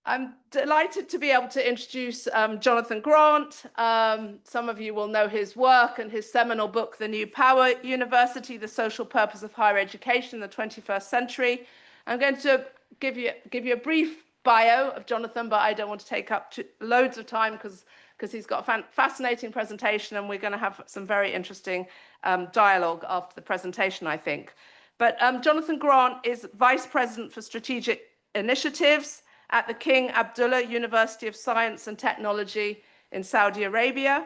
I'm delighted to be able to introduce Jonathan Grant. Some of you will know his work and his seminal book, The New Power University, The Social Purpose of Higher Education in the 21st Century. I'm going to give you a brief bio of Jonathan, but I don't want to take up loads of time because he's got a fascinating presentation, and we're going to have some very interesting dialogue after the presentation, I think. But Jonathan Grant is Vice President for Strategic Initiatives at the King Abdullah University of Science and Technology in Saudi Arabia,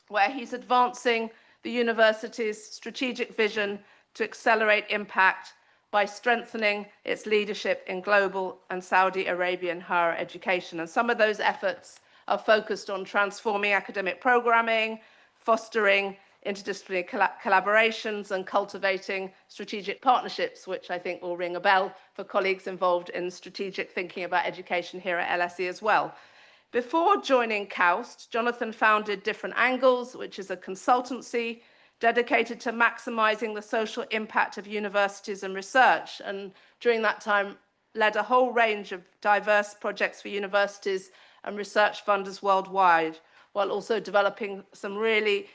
where he's advancing the university's strategic vision to accelerate impact by strengthening its leadership in global and Saudi Arabian higher education. And some of those efforts are focused on transforming academic programming, fostering interdisciplinary collaborations, and cultivating strategic partnerships, which I think will ring a bell for colleagues involved in strategic thinking about education here at LSE as well. Before joining KAUST, Jonathan founded Different Angles, which is a consultancy dedicated to maximizing the social impact of universities and research. And during that time, led a whole range of diverse projects for universities and research funders worldwide, while also developing some really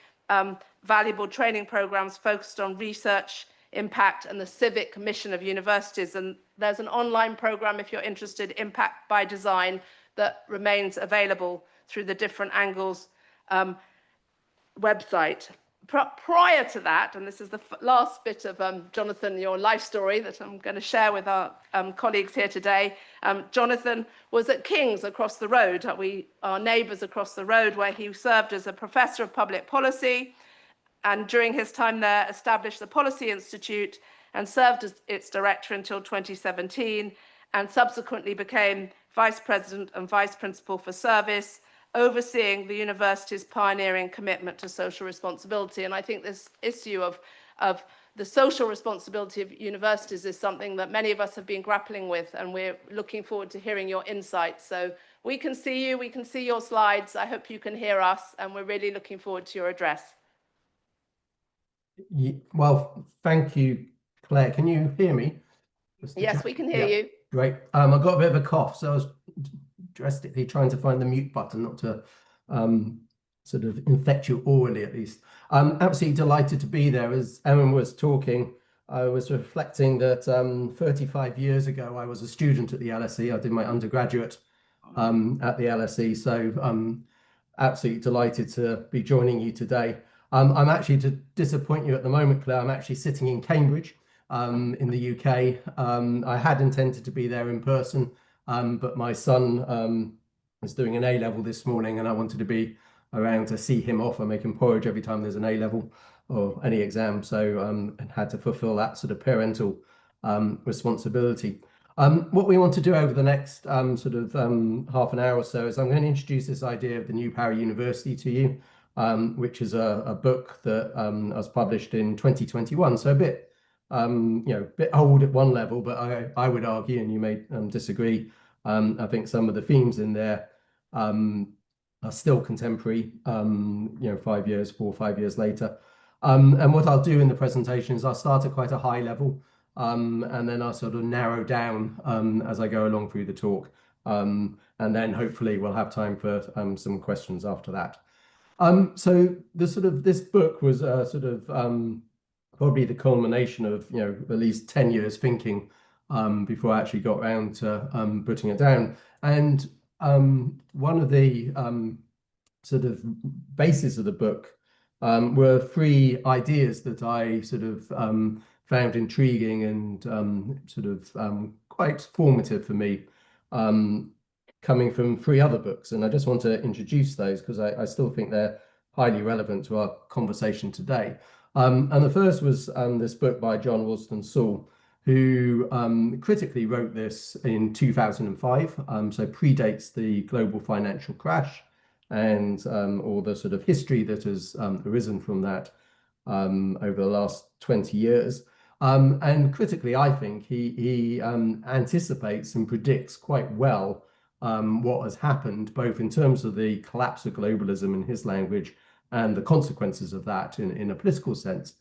valuable training programs focused on research, impact, and the civic mission of universities. And there's an online program, if you're interested, Impact by Design, that remains available through the Different Angles website. Prior to that, and this is the last bit of Jonathan, your life story that I'm going to share with our colleagues here today. Jonathan was at King's across the road. We are neighbours across the road, where he served as a professor of public policy, and during his time there established the Policy Institute and served as its director until 2017, and subsequently became vice president and vice principal for service, overseeing the university's pioneering commitment to social responsibility. And I think this issue of the social responsibility of universities is something that many of us have been grappling with, and we're looking forward to hearing your insights. So we can see you, we can see your slides. I hope you can hear us, and we're really looking forward to your address. Well, thank you, Claire. Can you hear me? Yes, we can hear you. Great. I've got a bit of a cough, so I was drastically trying to find the mute button, not to sort of infect you orally at least. I'm absolutely delighted to be there. As Ellen was talking, I was reflecting that 35 years ago, I was a student at the LSE. I did my undergraduate at the LSE, so I'm absolutely delighted to be joining you today. I'm actually, to disappoint you at the moment, Claire, I'm actually sitting in Cambridge in the UK. I had intended to be there in person, but my son was doing an A-level this morning, and I wanted to be around to see him off. I make him porridge every time there's an A-level or any exam, so I had to fulfill that sort of parental responsibility. What we want to do over the next half an hour or so is I'm going to introduce this idea of the New Power University to you, which is a book that was published in 2021, so a bit bit old at one level, but I would argue, and you may disagree, I think some of the themes in there are still contemporary, 4 or 5 years later. And what I'll do in the presentation is I'll start at quite a high level, and then I'll sort of narrow down as I go along through the talk. And then hopefully we'll have time for some questions after that. So this book was probably the culmination of at least 10 years thinking before I actually got around to putting it down. And one of the sort of bases of the book were 3 ideas that I found intriguing and quite formative for me, coming from 3 other books. And I just want to introduce those because I still think they're highly relevant to our conversation today. And the first was this book by John Wolston Saul, who critically wrote this in 2005, so predates the global financial crash and all the sort of history that has arisen from that over the last 20 years. And critically, I think he anticipates and predicts quite well what has happened, both in terms of the collapse of globalism in his language and the consequences of that in a political sense.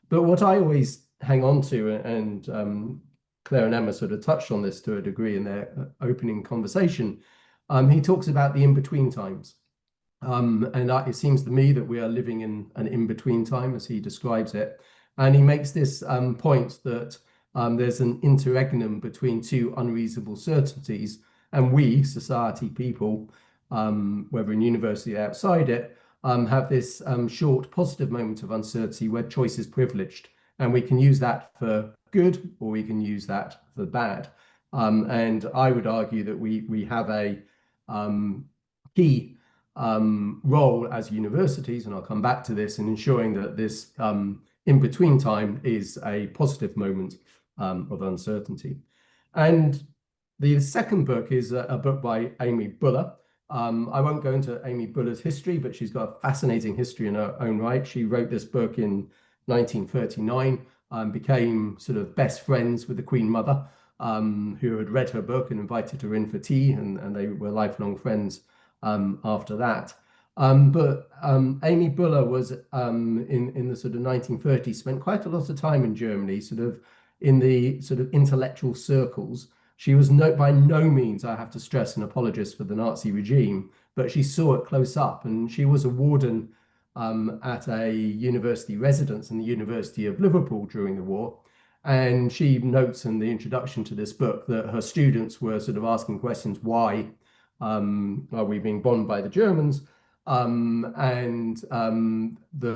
But what I always hang on to and Claire and Emma sort of touched on this to a degree in their opening conversation. He talks about the in-between times. It seems to me that we are living in an in-between time, as he describes it. And he makes this point that there's an interregnum between two unreasonable certainties, and we, society people, whether in university or outside it, have this short positive moment of uncertainty where choice is privileged. And we can use that for good, or we can use that for bad. And I would argue that we have a key role as universities, and I'll come back to this, in ensuring that this in-between time is a positive moment of uncertainty. And the second book is a book by Amy Buller. I won't go into Amy Buller's history, but she's got a fascinating history in her own right. She wrote this book in 1939, became sort of best friends with the Queen Mother, who had read her book and invited her in for tea, and they were lifelong friends after that. But Amy Buller was in the sort of 1930s, spent quite a lot of time in Germany, sort of in the sort of intellectual circles. She was by no means, I have to stress, an apologist for the Nazi regime, but she saw it close up, and she was a warden at a university residence in the University of Liverpool during the war. And she notes in the introduction to this book that her students were sort of asking questions: why are we being bombed by the Germans? The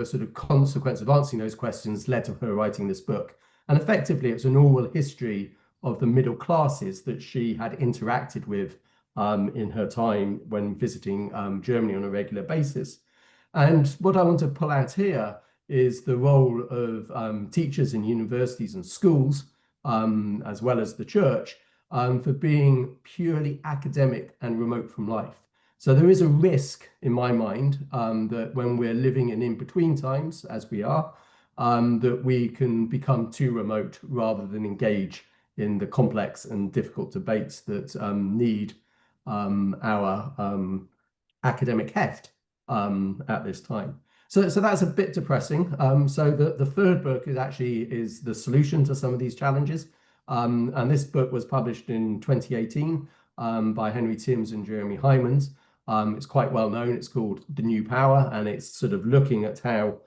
sort of consequence of answering those questions led to her writing this book. And effectively, it's an oral history of the middle classes that she had interacted with in her time when visiting Germany on a regular basis. And what I want to pull out here is the role of teachers in universities and schools, as well as the church, for being purely academic and remote from life. So there is a risk, in my mind, that when we're living in in-between times, as we are, that we can become too remote rather than engage in the complex and difficult debates that need our academic heft at this time. So that's a bit depressing. So the third book is the solution to some of these challenges. And this book was published in 2018 by Henry Timms and Jeremy Hymans. It's quite well known. It's called The New Power, and it's sort of looking at how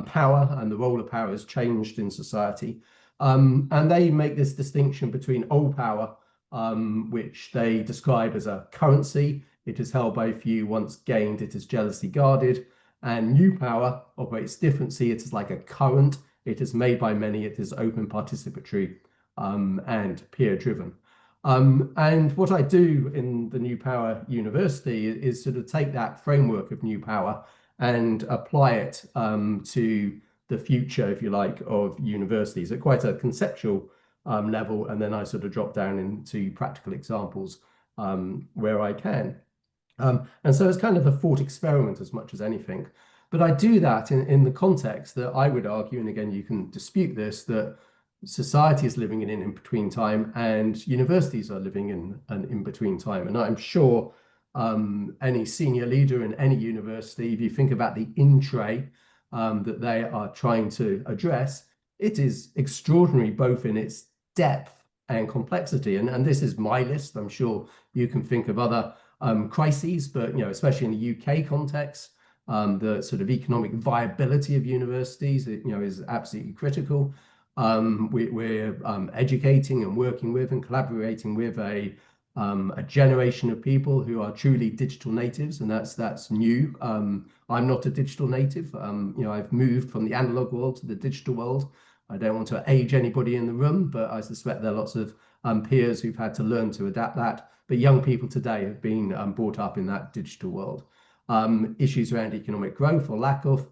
power and the role of power has changed in society. And they make this distinction between old power, which they describe as a currency. It is held by a few, once gained, it is jealously guarded. And new power operates differently. It is like a current. It is made by many. It is open, participatory, and peer-driven. And what I do in the New Power University is sort of take that framework of new power and apply it to the future, if you like, of universities at quite a conceptual level. And then I sort of drop down into practical examples where I can. And so it's kind of a thought experiment as much as anything. But I do that in the context that I would argue, and again, you can dispute this, that society is living in an in-between time and universities are living in an in-between time. And I'm sure any senior leader in any university, if you think about the in-tray that they are trying to address, it is extraordinary both in its depth and complexity. And this is my list. I'm sure you can think of other crises, but especially in the UK context, the sort of economic viability of universities, is absolutely critical. We're educating and working with and collaborating with a generation of people who are truly digital natives, and that's new. I'm not a digital native. I've moved from the analog world to the digital world. I don't want to age anybody in the room, but I suspect there are lots of peers who've had to learn to adapt that. But young people today have been brought up in that digital world. Issues around economic growth or lack of,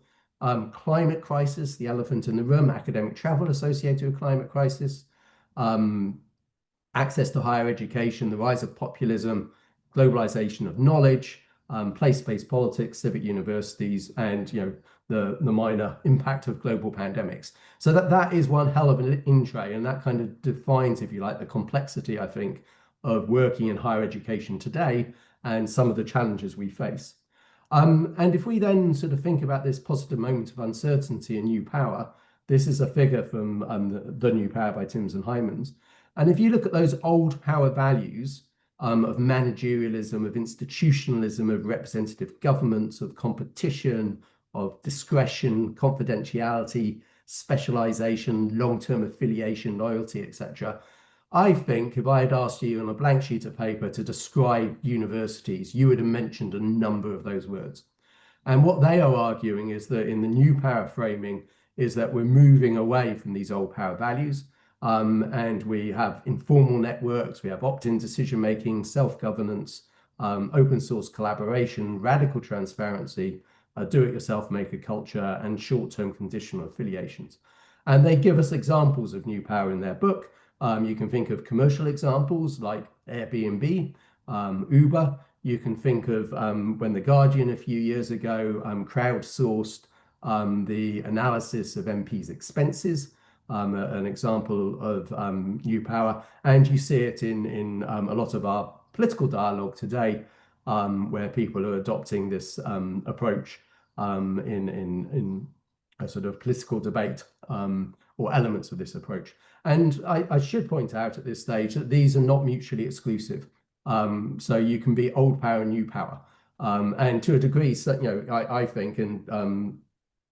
climate crisis, the elephant in the room, academic travel associated with climate crisis, access to higher education, the rise of populism, globalization of knowledge, place-based politics, civic universities, and the minor impact of global pandemics. So that is one hell of an in-tray, and that kind of defines, if you like, the complexity, I think, of working in higher education today and some of the challenges we face. And if we then sort of think about this positive moment of uncertainty and new power, this is a figure from the New Power by Timms and Hymans. And if you look at those old power values of managerialism, of institutionalism, of representative governments, of competition, of discretion, confidentiality, specialization, long-term affiliation, loyalty, etc. I think if I had asked you on a blank sheet of paper to describe universities, you would have mentioned a number of those words. And what they are arguing is that in the new power framing is that we're moving away from these old power values. And we have informal networks, we have opt-in decision-making, self-governance, open source collaboration, radical transparency, do-it-yourself maker culture, and short-term conditional affiliations. And they give us examples of new power in their book. You can think of commercial examples like Airbnb, Uber. You can think of when The Guardian a few years ago crowdsourced the analysis of MPs' expenses, an example of new power. And you see it in a lot of our political dialogue today, where people are adopting this approach in a sort of political debate, or elements of this approach. And I should point out at this stage that these are not mutually exclusive. So you can be old power and new power. And to a degree, so, I think, and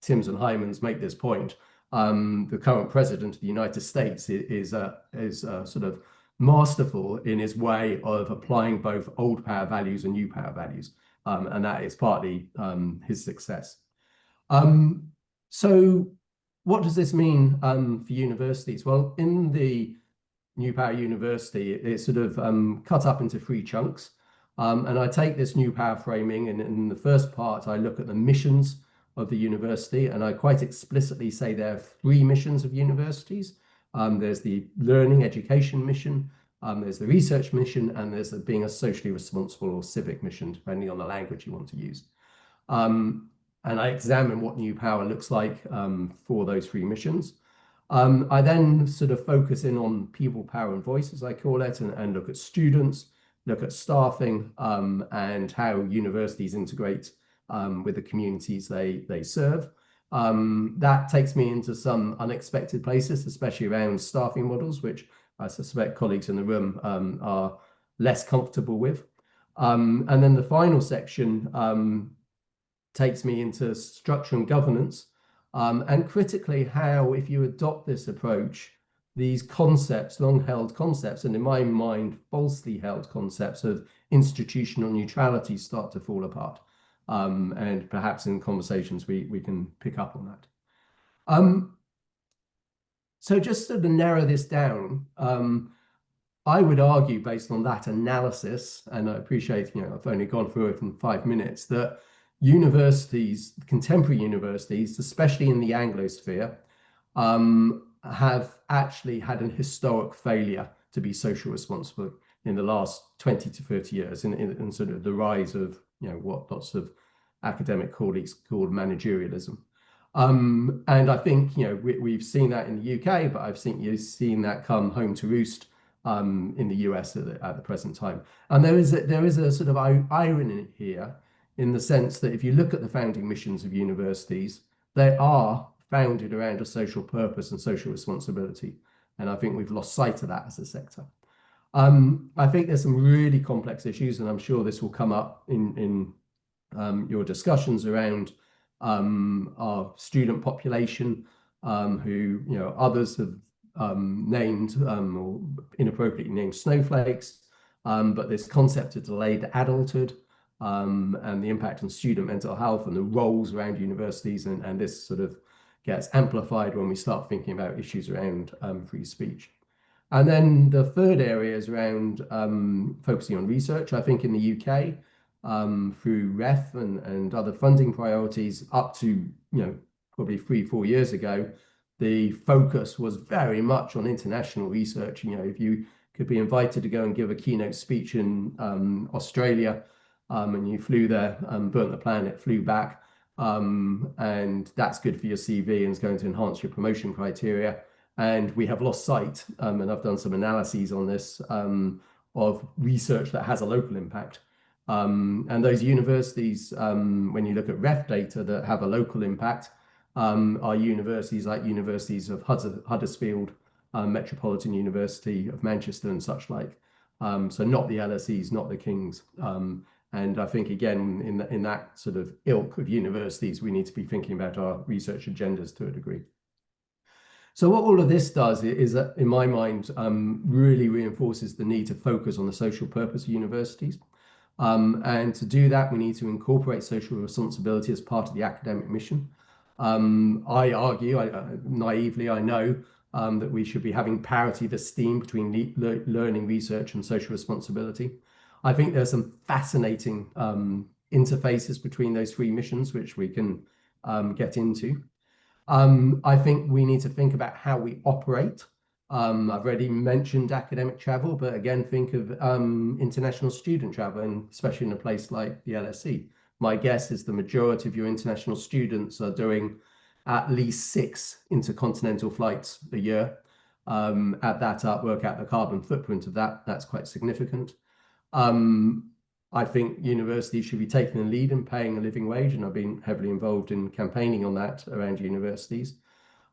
Timms and Hyman's make this point, the current president of the United States is sort of masterful in his way of applying both old power values and new power values. And that is partly his success. So what does this mean for universities? Well, in the New Power University, it's sort of cut up into 3 chunks. And I take this new power framing, and in the first part, I look at the missions of the university, and I quite explicitly say there are 3 missions of universities. There's the learning education mission, there's the research mission, and there's the being a socially responsible or civic mission, depending on the language you want to use. And I examine what new power looks like for those 3 missions. I then sort of focus in on people, power, and voice, as I call it, and look at students, look at staffing, and how universities integrate with the communities they serve. That takes me into some unexpected places, especially around staffing models, which I suspect colleagues in the room are less comfortable with. And then the final section takes me into structure and governance, and critically how, if you adopt this approach, these concepts, long-held concepts, and in my mind, falsely held concepts of institutional neutrality start to fall apart. And perhaps in conversations we can pick up on that. So just to narrow this down, I would argue, based on that analysis, and I appreciate, I've only gone through it in 5 minutes, that universities, contemporary universities, especially in the Anglosphere, have actually had an historic failure to be social responsible in the last 20 to 30 years, in sort of the rise of what lots of academic colleagues call managerialism. And I think we've seen that in the UK, but I've seen that come home to roost in the US at the present time. And there is a sort of irony here, in the sense that if you look at the founding missions of universities, they are founded around a social purpose and social responsibility. And I think we've lost sight of that as a sector. I think there's some really complex issues, and I'm sure this will come up in your discussions around our student population, who others have named or inappropriately named snowflakes, but this concept of delayed adulthood, and the impact on student mental health and the roles around universities, and this sort of gets amplified when we start thinking about issues around free speech. And then the third area is around focusing on research. I think in the UK, through REF and other funding priorities, up to probably 3-4 years ago, the focus was very much on international research. If you could be invited to go and give a keynote speech in Australia, and you flew there, burnt the planet, flew back, and that's good for your CV and is going to enhance your promotion criteria. And we have lost sight, and I've done some analyses on this, of research that has a local impact. And those universities, when you look at REF data that have a local impact, are universities like universities of Huddersfield, Metropolitan University of Manchester and such like. So not the LSEs, not the Kings. And I think, again, in that sort of ilk of universities, we need to be thinking about our research agendas to a degree. So what all of this does is that, in my mind, really reinforces the need to focus on the social purpose of universities. And to do that, we need to incorporate social responsibility as part of the academic mission. I argue, naively, I know that we should be having parity of esteem between learning, research, and social responsibility. I think there's some fascinating interfaces between those three missions, which we can get into. I think we need to think about how we operate. I've already mentioned academic travel, but again, think of international student travel, and especially in a place like the LSE. My guess is the majority of your international students are doing at least 6 intercontinental flights a year. Add that up, work out the carbon footprint of that. That's quite significant. I think universities should be taking the lead in paying a living wage, and I've been heavily involved in campaigning on that around universities.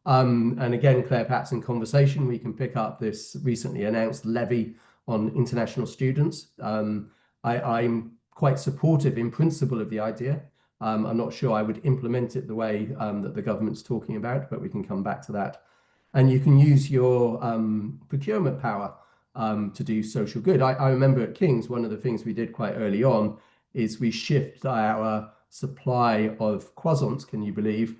And again, Claire, perhaps in conversation, we can pick up this recently announced levy on international students. I'm quite supportive in principle of the idea. I'm not sure I would implement it the way that the government's talking about, but we can come back to that. And you can use your procurement power to do social good. I remember at King's, one of the things we did quite early on is we shift our supply of croissants, can you believe,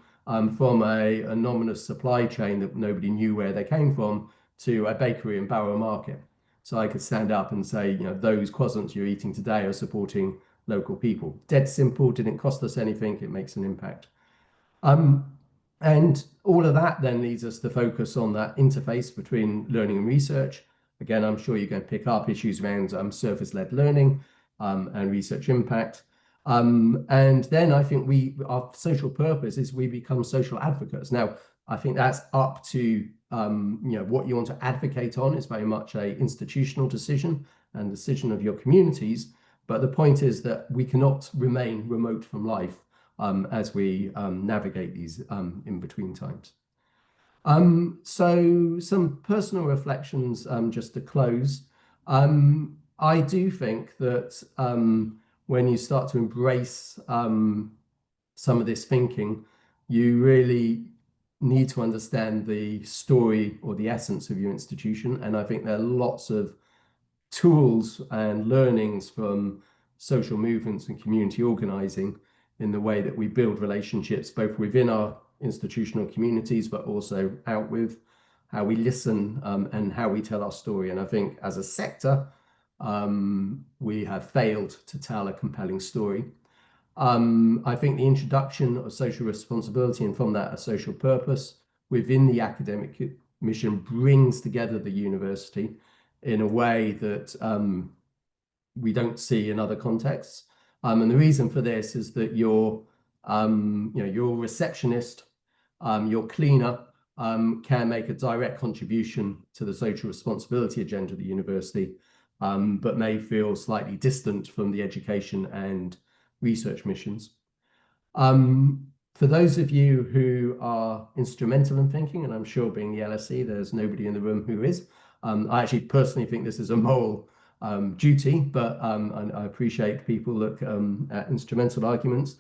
from an anonymous supply chain that nobody knew where they came from to a bakery in Barrow Market. So I could stand up and say, those croissants you're eating today are supporting local people. Dead simple, didn't cost us anything, it makes an impact. And all of that then leads us to focus on that interface between learning and research. Again, I'm sure you're going to pick up issues around service-led learning and research impact. And then I think our social purpose is we become social advocates. Now, I think that's up to what you want to advocate on is very much a institutional decision and decision of your communities. But the point is that we cannot remain remote from life as we navigate these in-between times. So some personal reflections just to close. I do think that when you start to embrace some of this thinking, you really need to understand the story or the essence of your institution. And I think there are lots of tools and learnings from social movements and community organizing in the way that we build relationships, both within our institutional communities, but also out with how we listen and how we tell our story. And I think as a sector, we have failed to tell a compelling story. I think the introduction of social responsibility and from that a social purpose within the academic mission brings together the university in a way that we don't see in other contexts. And the reason for this is that your receptionist, your cleaner can make a direct contribution to the social responsibility agenda of the university, but may feel slightly distant from the education and research missions. For those of you who are instrumental in thinking, and I'm sure being the LSE, there's nobody in the room who is, I actually personally think this is a moral duty, but I appreciate people look at instrumental arguments.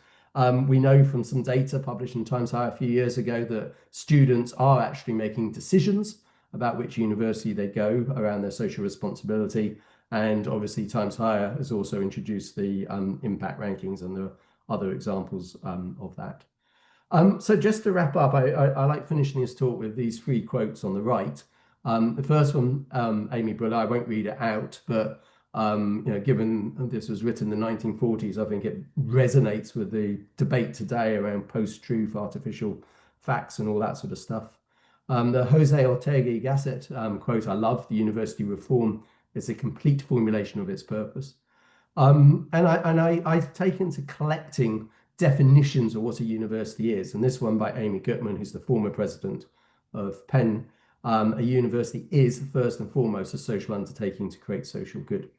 We know from some data published in Times Higher a few years ago that students are actually making decisions about which university they go around their social responsibility. And obviously Times Higher has also introduced the impact rankings, and there are other examples of that. So just to wrap up, I like finishing this talk with these 3 quotes on the right. The first one, Amy Abdullah, I won't read it out, but given this was written in the 1940s, I think it resonates with the debate today around post-truth, artificial facts, and all that sort of stuff. The Jose Ortega y Gasset quote I love: "The university reform is a complete formulation of its purpose." And I've taken to collecting definitions of what a university is, and this one by Amy Gutman, who's the former president of Penn. A university is first and foremost a social undertaking to create social good.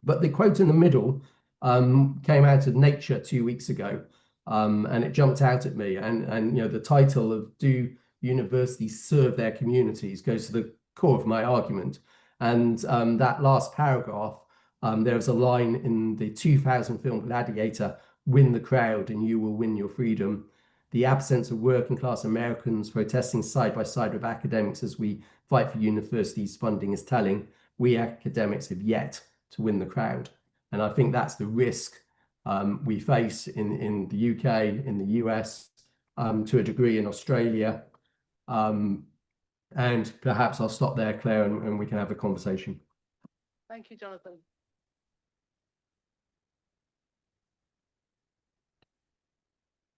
But the quote in the middle came out of Nature 2 weeks ago, and it jumped out at me. And the title of "Do Universities Serve Their Communities" goes to the core of my argument. And that last paragraph, there was a line in the 2000 film Gladiator, "Win the crowd and you will win your freedom." The absence of working class Americans protesting side by side with academics as we fight for universities' funding is telling. We academics have yet to win the crowd. And I think that's the risk we face in the UK, in the US, to a degree in Australia. And perhaps I'll stop there, Claire, and we can have a conversation. Thank you, Jonathan.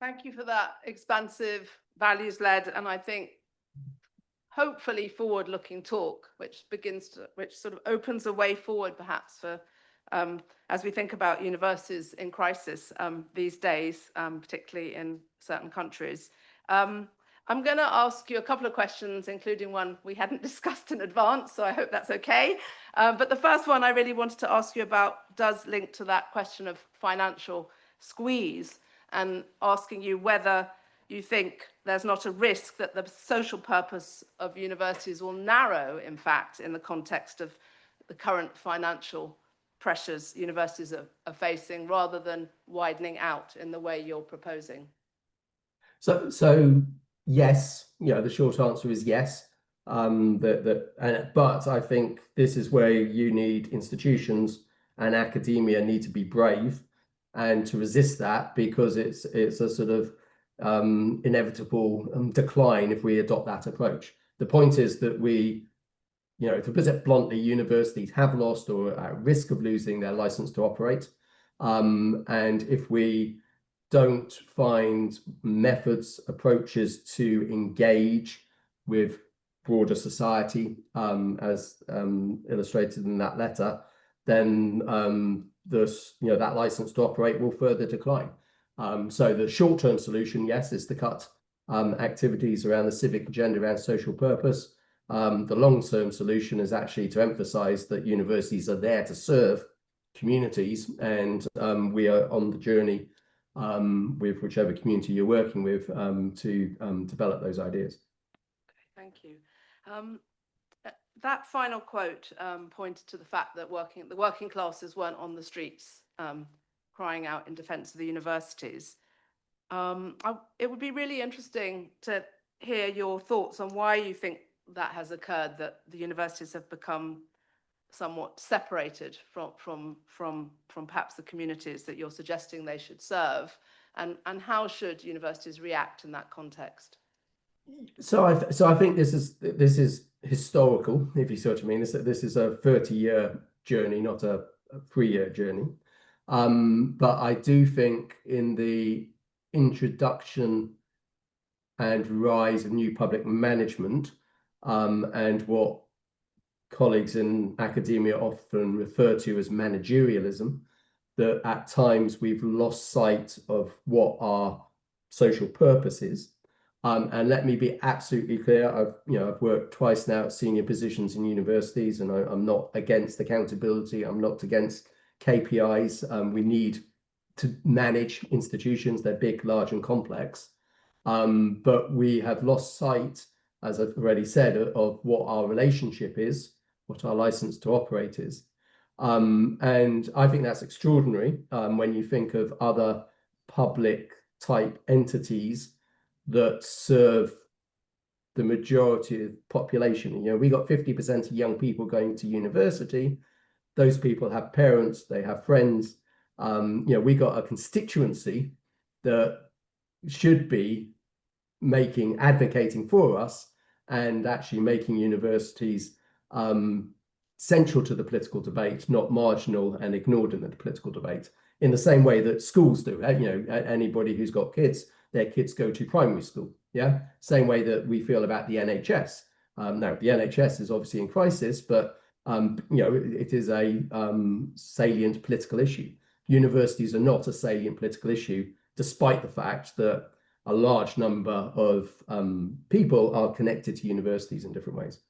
Thank you for that expansive, values-led, and I think hopefully forward-looking talk, which sort of opens a way forward, perhaps, for as we think about universities in crisis these days, particularly in certain countries. I'm going to ask you a couple of questions, including one we hadn't discussed in advance, so I hope that's okay. But the first one I really wanted to ask you about does link to that question of financial squeeze, and asking you whether you think there's not a risk that the social purpose of universities will narrow, in fact, in the context of the current financial pressures universities are facing, rather than widening out in the way you're proposing. So yes, the short answer is yes. But I think this is where you need institutions and academia need to be brave and to resist that, because it's a sort of inevitable decline if we adopt that approach. The point is that to put it bluntly, universities have lost or are at risk of losing their license to operate. And if we don't find methods, approaches to engage with broader society, as illustrated in that letter, then that license to operate will further decline. So the short-term solution, yes, is to cut activities around the civic agenda, around social purpose. The long-term solution is actually to emphasize that universities are there to serve communities, and we are on the journey with whichever community you're working with to develop those ideas. Okay, thank you. That final quote pointed to the fact that the working classes weren't on the streets crying out in defense of the universities. It would be really interesting to hear your thoughts on why you think that has occurred, that the universities have become somewhat separated from perhaps the communities that you're suggesting they should serve, and how should universities react in that context? So I think this is historical, if you see what I mean. This is a 30-year journey, not a 3-year journey. But I do think in the introduction and rise of new public management, and what colleagues in academia often refer to as managerialism, that at times we've lost sight of what our social purpose is. And let me be absolutely clear, I've worked twice now at senior positions in universities, and I'm not against accountability, I'm not against KPIs. We need to manage institutions, they're big, large and complex. But we have lost sight, as I've already said, of what our relationship is, what our license to operate is. And I think that's extraordinary when you think of other public type entities that serve the majority of the population. We got 50% of young people going to university. Those people have parents, they have friends. We got a constituency that should be advocating for us and actually making universities central to the political debate, not marginal and ignored in the political debate, in the same way that schools do. Anybody who's got kids, their kids go to primary school. Yeah, same way that we feel about the NHS. Now, the NHS is obviously in crisis, but it is a salient political issue. Universities are not a salient political issue, despite the fact that a large number of people are connected to universities in different ways.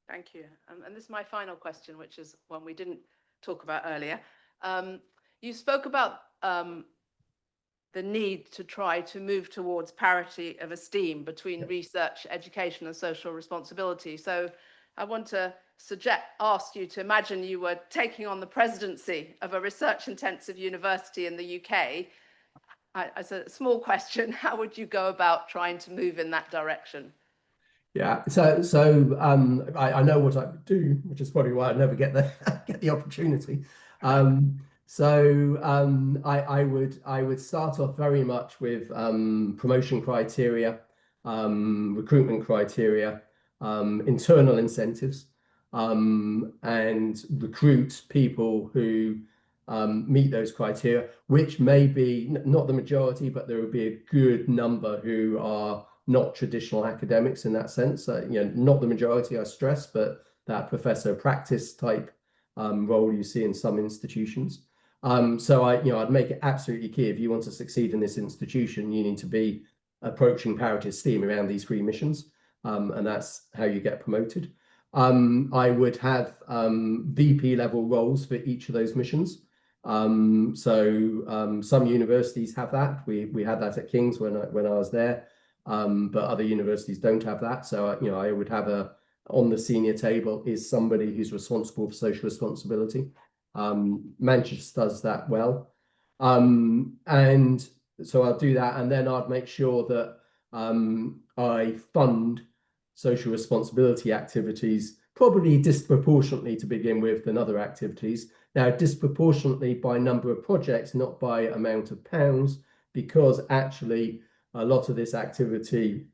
Thank you. And this is my final question, which is one we didn't talk about earlier. You spoke about the need to try to move towards parity of esteem between research, education, and social responsibility. So I want to ask you to imagine you were taking on the presidency of a research-intensive university in the UK. As a small question, how would you go about trying to move in that direction? Yeah, I know what I would do, which is probably why I never get the opportunity. I would start off very much with promotion criteria, recruitment criteria, internal incentives, and recruit people who meet those criteria, which may be not the majority, but there would be a good number who are not traditional academics in that sense. Not the majority, I stress, but that professor practice type role you see in some institutions. I'd make it absolutely clear, if you want to succeed in this institution, you need to be approaching parity esteem around these three missions, and that's how you get promoted. I would have VP level roles for each of those missions. Some universities have that. We had that at King's when I was there, but other universities don't have that. So I would have on the senior table is somebody who's responsible for social responsibility. Manchester does that well, and so I'll do that, and then I'd make sure that I fund social responsibility activities, probably disproportionately to begin with than other activities. Now, disproportionately by number of projects, not by amount of pounds, because actually a lot of this activity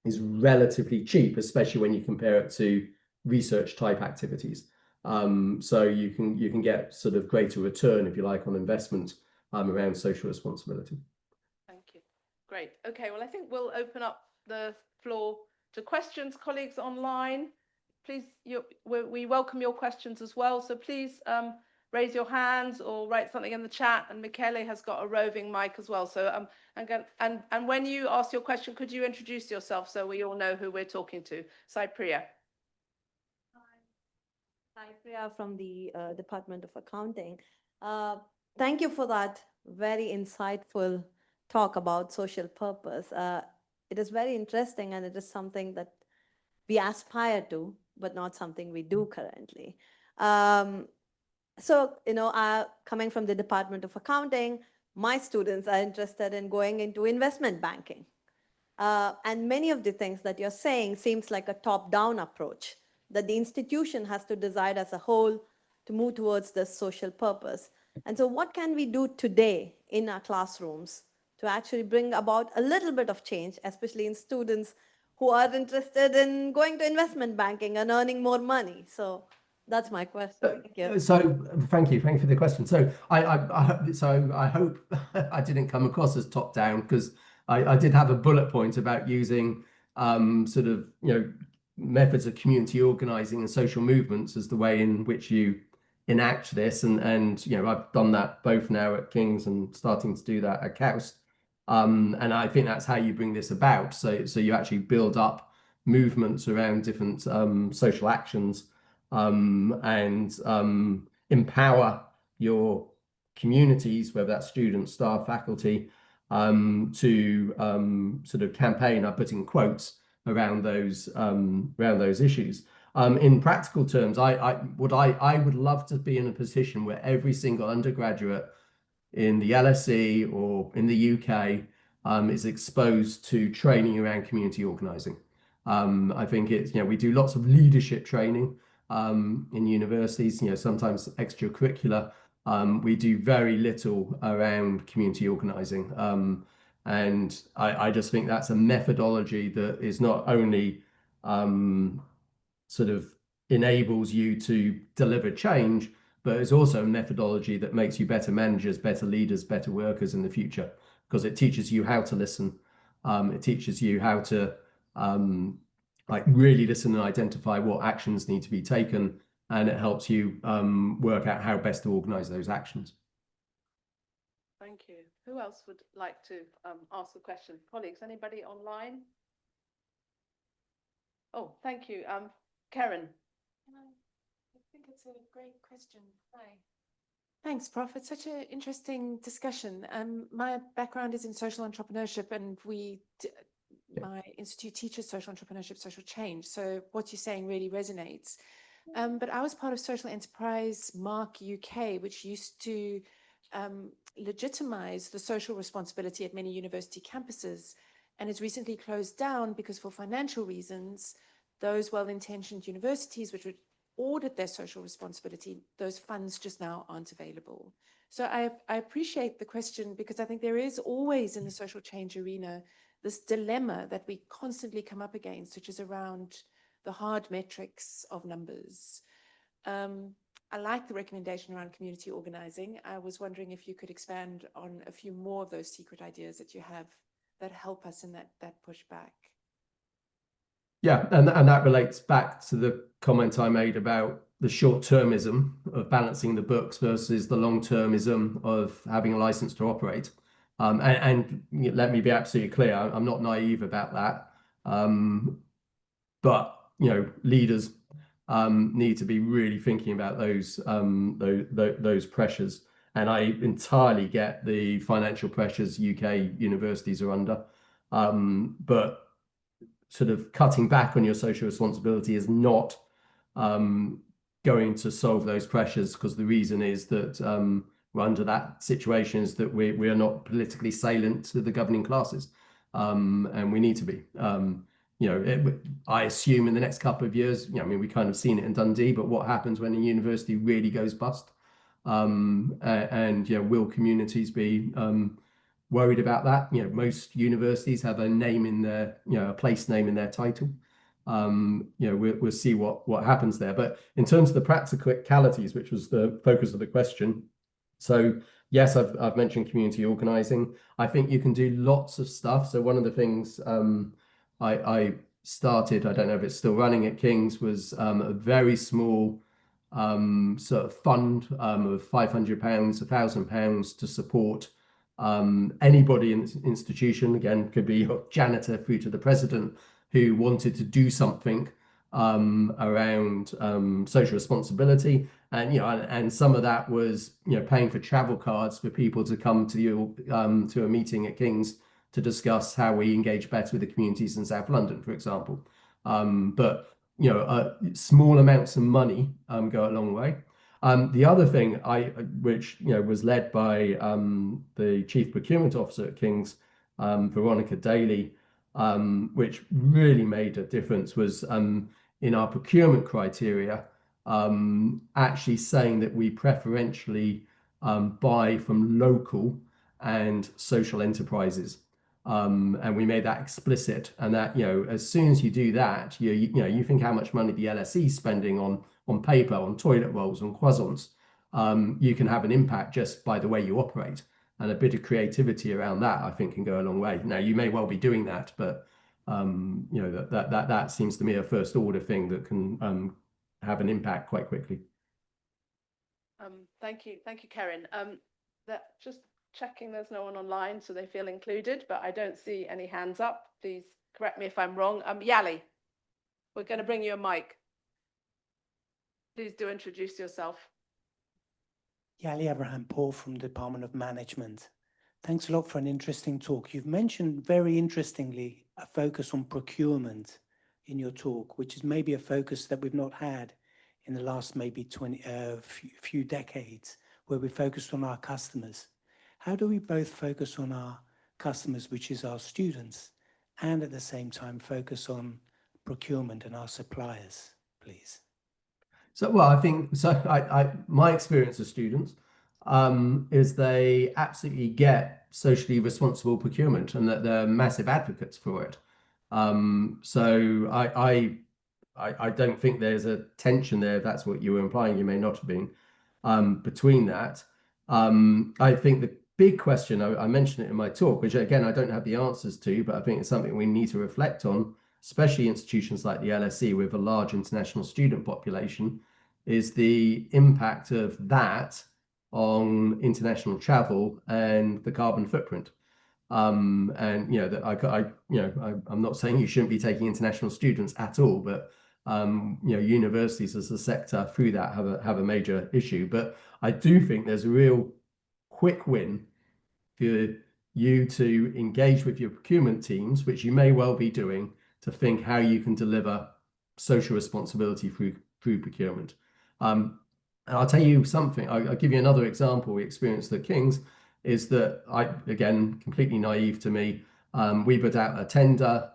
is relatively cheap, especially when you compare it to research type activities. So you can get sort of greater return, if you like, on investment around social responsibility. Thank you. Great. Okay, well, I think we'll open up the floor to questions. Colleagues online, please, we welcome your questions as well. So please raise your hands or write something in the chat. And Michele has got a roving mic as well. So and when you ask your question, could you introduce yourself so we all know who we're talking to? Cypriya. Hi, Priya from the Department of Accounting. Thank you for that very insightful talk about social purpose. It is very interesting, and it is something that we aspire to, but not something we do currently. Coming from the Department of Accounting, my students are interested in going into investment banking. And many of the things that you're saying seems like a top-down approach, that the institution has to decide as a whole to move towards this social purpose. And so what can we do today in our classrooms to actually bring about a little bit of change, especially in students who are interested in going to investment banking and earning more money? So that's my question. Thank you. So thank you for the question. So I hope I didn't come across as top down, because I did have a bullet point about using sort of methods of community organizing and social movements as the way in which you enact this, and I've done that both now at King's and starting to do that at KAUST, and I think that's how you bring this about. So you actually build up movements around different social actions, and empower your communities, whether that's students, staff, faculty, to sort of campaign, I put in quotes, around those issues. In practical terms, I would love to be in a position where every single undergraduate in the LSE or in the UK is exposed to training around community organizing. I think it's, we do lots of leadership training in universities, sometimes extracurricular. We do very little around community organizing. And I just think that's a methodology that is not only sort of enables you to deliver change, but it's also a methodology that makes you better managers, better leaders, better workers in the future, because it teaches you how to listen. It teaches you how to really listen and identify what actions need to be taken, and it helps you work out how best to organize those actions. Thank you. Who else would like to ask a question? Colleagues, anybody online? Oh, thank you. Karen. I think it's a great question. Hi. Thanks, Prof. It's such an interesting discussion. My background is in social entrepreneurship, and we my institute teaches social entrepreneurship, social change. So what you're saying really resonates. But I was part of Social Enterprise Mark UK, which used to legitimize the social responsibility at many university campuses, and it's recently closed down because for financial reasons, those well-intentioned universities which would audit their social responsibility, those funds just now aren't available. So I appreciate the question, because I think there is always in the social change arena this dilemma that we constantly come up against, which is around the hard metrics of numbers. I like the recommendation around community organizing. I was wondering if you could expand on a few more of those secret ideas that you have that help us in that pushback. Yeah, and that relates back to the comment I made about the short-termism of balancing the books versus the long-termism of having a license to operate. And let me be absolutely clear, I'm not naive about that. But leaders need to be really thinking about those pressures. And I entirely get the financial pressures UK universities are under. But sort of cutting back on your social responsibility is not going to solve those pressures, because the reason is that we're under that situation is that we are not politically salient to the governing classes, and we need to be. I assume in the next couple of years, I mean, we kind of seen it in Dundee, but what happens when a university really goes bust? Will communities be worried about that? Most universities have a name in their, a place name in their title. We'll see what happens there. But in terms of the practicalities, which was the focus of the question, so yes, I've mentioned community organizing. I think you can do lots of stuff. So one of the things I started, I don't know if it's still running at King's, was a very small sort of fund of £500, £1,000 to support anybody in this institution. Again, could be a janitor through to the president, who wanted to do something around social responsibility. And some of that was paying for travel cards for people to come to to a meeting at King's to discuss how we engage better with the communities in South London, for example. But small amounts of money go a long way. The other thing which was led by the Chief Procurement Officer at King's, Veronica Daly, which really made a difference, was in our procurement criteria, actually saying that we preferentially buy from local and social enterprises. And we made that explicit, and that as soon as you do that, you think how much money the LSE is spending on paper, on toilet rolls, on croissants. You can have an impact just by the way you operate, and a bit of creativity around that, I think, can go a long way. Now, you may well be doing that, but that seems to me a first order thing that can have an impact quite quickly. Thank you, Karen. Just checking there's no one online so they feel included, but I don't see any hands up. Please correct me if I'm wrong. Yali, we're going to bring you a mic. Please do introduce yourself. Yali Abraham Paul from the Department of Management. Thanks a lot for an interesting talk. You've mentioned very interestingly a focus on procurement in your talk, which is maybe a focus that we've not had in the last maybe few decades, where we focused on our customers. How do we both focus on our customers, which is our students, and at the same time focus on procurement and our suppliers, please? So, well, I think so. My experience of students is they absolutely get socially responsible procurement, and that they're massive advocates for it. So I don't think there's a tension there. If that's what you were implying, you may not have been, between that. I think the big question, I mentioned it in my talk, which again I don't have the answers to, but I think it's something we need to reflect on, especially institutions like the LSE with a large international student population, is the impact of that on international travel and the carbon footprint. And I'm not saying you shouldn't be taking international students at all, but universities as a sector through that have a major issue. But I do think there's a real quick win for you to engage with your procurement teams, which you may well be doing, to think how you can deliver social responsibility through procurement. And I'll tell you something, I'll give you another example we experienced at King's, is that again, completely naive to me, we put out a tender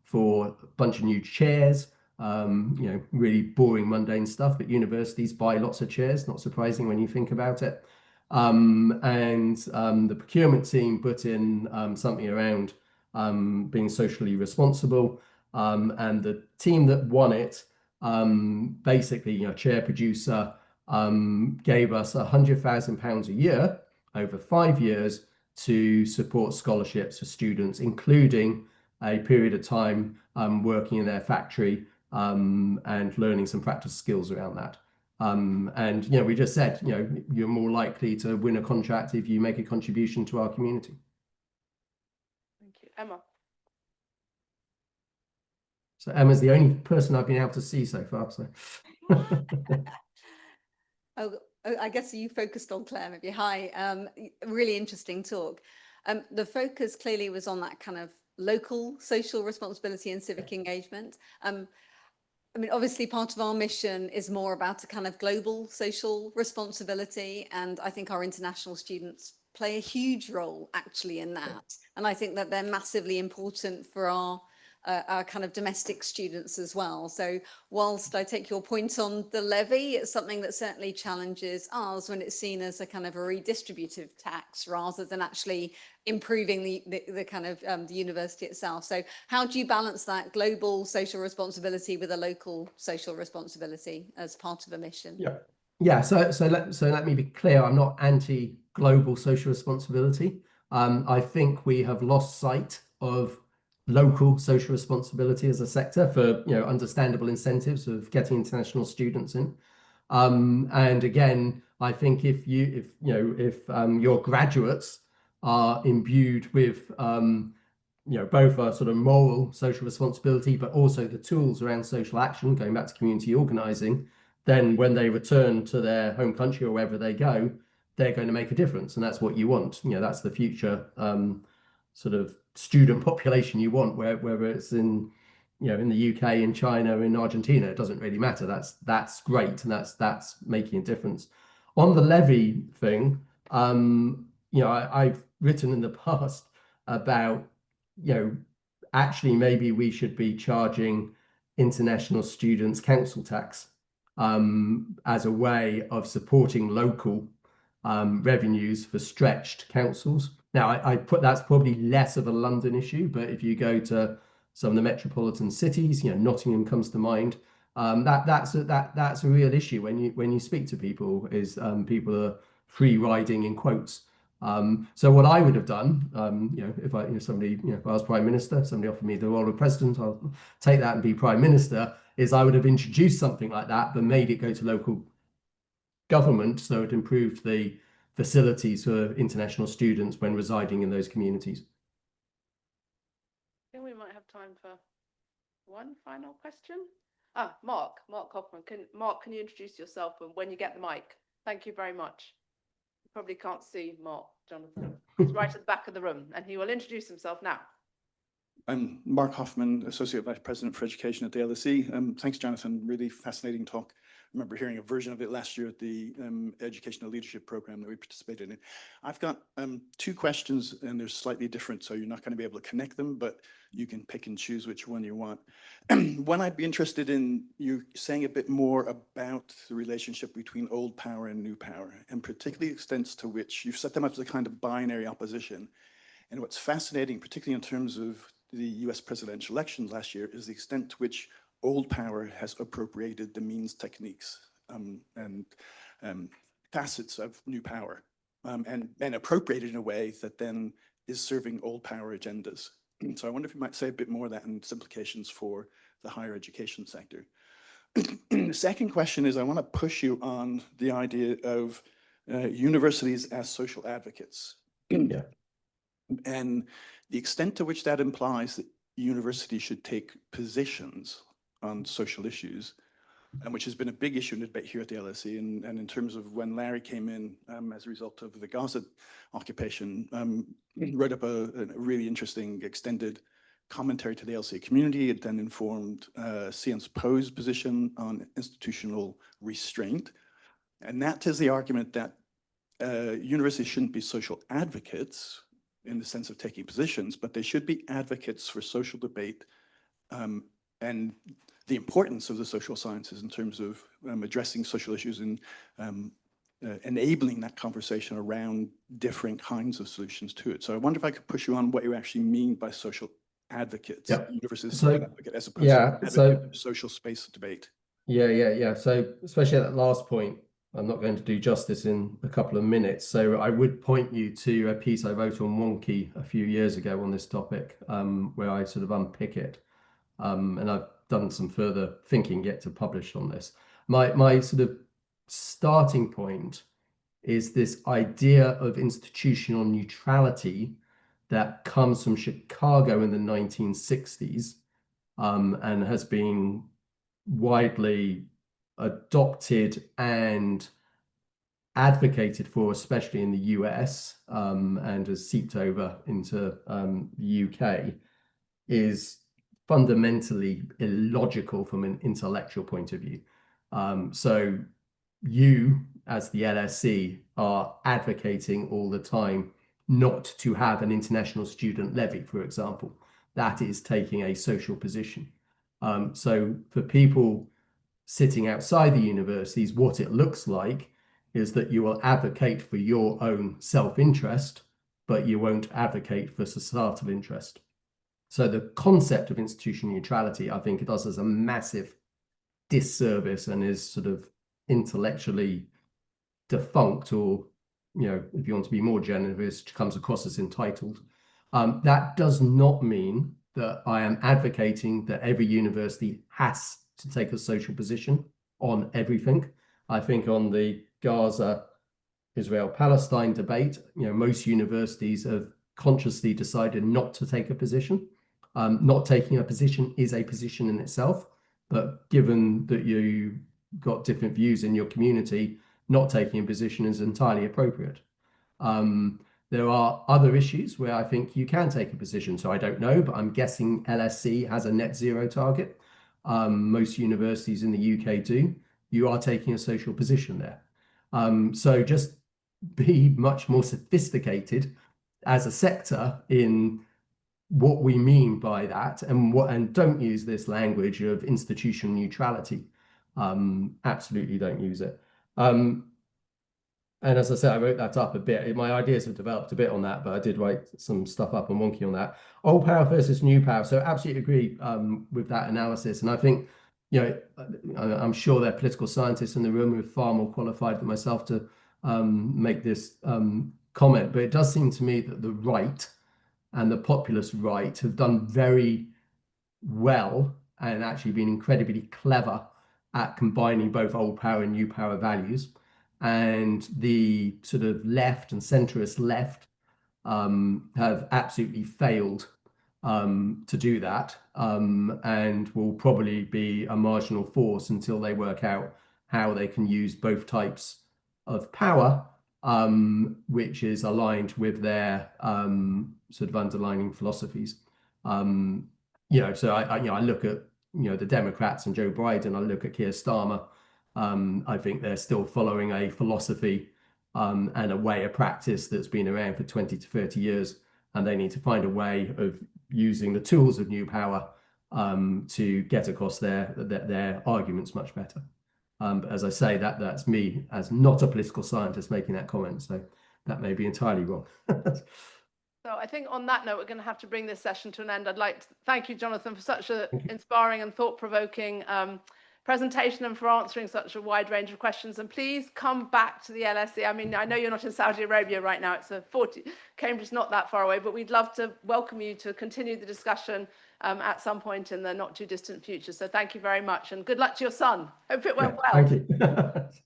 for a bunch of new chairs, really boring, mundane stuff, but universities buy lots of chairs, not surprising when you think about it. The procurement team put in something around being socially responsible, and the team that won it, basically, chair producer, gave us £100,000 a year over 5 years to support scholarships for students, including a period of time working in their factory and learning some practice skills around that. We just said, you're more likely to win a contract if you make a contribution to our community. Thank you. Emma. So Emma's the only person I've been able to see so far. So. Oh, I guess you focused on Claire, maybe. Hi, really interesting talk. The focus clearly was on that kind of local social responsibility and civic engagement. I mean, obviously part of our mission is more about a kind of global social responsibility. And I think our international students play a huge role actually in that. And I think that they're massively important for our kind of domestic students as well. So whilst I take your point on the levy, it's something that certainly challenges us when it's seen as a kind of a redistributive tax rather than actually improving the kind of the university itself. So how do you balance that global social responsibility with a local social responsibility as part of a mission? Yeah. So let me be clear. I'm not anti-global social responsibility. I think we have lost sight of local social responsibility as a sector for understandable incentives of getting international students in. And again, I think if your graduates are imbued with both a sort of moral social responsibility, but also the tools around social action, going back to community organizing, then when they return to their home country or wherever they go, they're going to make a difference. And that's what you want. That's the future sort of student population you want, whether it's in in the UK, in China, in Argentina, it doesn't really matter. That's great, and that's making a difference. On the levy thing, I've written in the past about actually maybe we should be charging international students council tax as a way of supporting local revenues for stretched councils. Now, I put that's probably less of a London issue, but if you go to some of the metropolitan cities, Nottingham comes to mind. That's a real issue when you speak to people. Is people are free riding in quotes. So what I would have done, if I was Prime Minister, somebody offered me the role of President, I'll take that and be Prime Minister. Is I would have introduced something like that, but made it go to local government, so it improved the facilities for international students when residing in those communities. I think we might have time for one final question. Mark Hoffman. Mark, can you introduce yourself and when you get the mic? Thank you very much. You probably can't see Mark, Jonathan. He's right at the back of the room and he will introduce himself now. I'm Mark Hoffman, Associate Vice President for Education at the LSE. Thanks, Jonathan. Really fascinating talk. I remember hearing a version of it last year at the Educational Leadership Program that we participated in. I've got two questions and they're slightly different, so you're not going to be able to connect them, but you can pick and choose which one you want. One, I'd be interested in you saying a bit more about the relationship between old power and new power, and particularly the extent to which you've set them up as a kind of binary opposition. And what's fascinating, particularly in terms of the US presidential elections last year, is the extent to which old power has appropriated the means, techniques, and facets of new power, and appropriated in a way that then is serving old power agendas. So I wonder if you might say a bit more of that and its implications for the higher education sector. The second question is, I want to push you on the idea of universities as social advocates. Yeah. And the extent to which that implies that universities should take positions on social issues, and which has been a big issue in the debate here at the LSE. And in terms of when Larry came in as a result of the Gaza occupation, wrote up a really interesting extended commentary to the LSE community. It then informed CN's Poe's position on institutional restraint. And that is the argument that universities shouldn't be social advocates in the sense of taking positions, but they should be advocates for social debate and the importance of the social sciences in terms of addressing social issues and enabling that conversation around different kinds of solutions to it. So I wonder if I could push you on what you actually mean by social advocates, universities social advocate, as opposed to advocate of social space debate. Yeah. So especially at that last point, I'm not going to do justice in a couple of minutes. So I would point you to a piece I wrote on Wonky a few years ago on this topic, where I sort of unpick it. And I've done some further thinking yet to publish on this. My sort of starting point is this idea of institutional neutrality that comes from Chicago in the 1960s and has been widely adopted and advocated for, especially in the US, and has seeped over into the UK, is fundamentally illogical from an intellectual point of view. So you, as the LSE, are advocating all the time not to have an international student levy, for example. That is taking a social position. So for people sitting outside the universities, what it looks like is that you will advocate for your own self-interest, but you won't advocate for societal interest. So the concept of institutional neutrality, I think, it does us a massive disservice and is sort of intellectually defunct, or, you know, if you want to be more generous, comes across as entitled. That does not mean that I am advocating that every university has to take a social position on everything. I think on the Gaza, Israel-Palestine debate, you know, most universities have consciously decided not to take a position. Not taking a position is a position in itself, but given that you got different views in your community, not taking a position is entirely appropriate. There are other issues where I think you can take a position. So I don't know, but I'm guessing LSE has a net zero target. Most universities in the UK do. You are taking a social position there. So just be much more sophisticated as a sector in what we mean by that, and don't use this language of institutional neutrality. Absolutely don't use it. And as I said, I wrote that up a bit. My ideas have developed a bit on that, but I did write some stuff up on Wonky on that. Old power versus new power. So absolutely agree with that analysis. And I think, you know, I'm sure there are political scientists in the room who are far more qualified than myself to make this comment. But it does seem to me that the right and the populist right have done very well and actually been incredibly clever at combining both old power and new power values. And the sort of left and centrist left have absolutely failed to do that, and will probably be a marginal force until they work out how they can use both types of power, which is aligned with their sort of underlying philosophies. You know, so I look at, you know, the Democrats and Joe Biden. I look at Keir Starmer. I think they're still following a philosophy and a way of practice that's been around for 20 to 30 years, and they need to find a way of using the tools of new power to get across their arguments much better. But as I say, that's me as not a political scientist making that comment, so that may be entirely wrong. So I think on that note, we're going to have to bring this session to an end. I'd like to thank you, Jonathan, for such an inspiring and thought-provoking presentation and for answering such a wide range of questions. And please come back to the LSE. I mean, I know you're not in Saudi Arabia right now. It's Cambridge's not that far away, but we'd love to welcome you to continue the discussion at some point in the not too distant future. So thank you very much, and good luck to your son. Hope it went well. Thank you.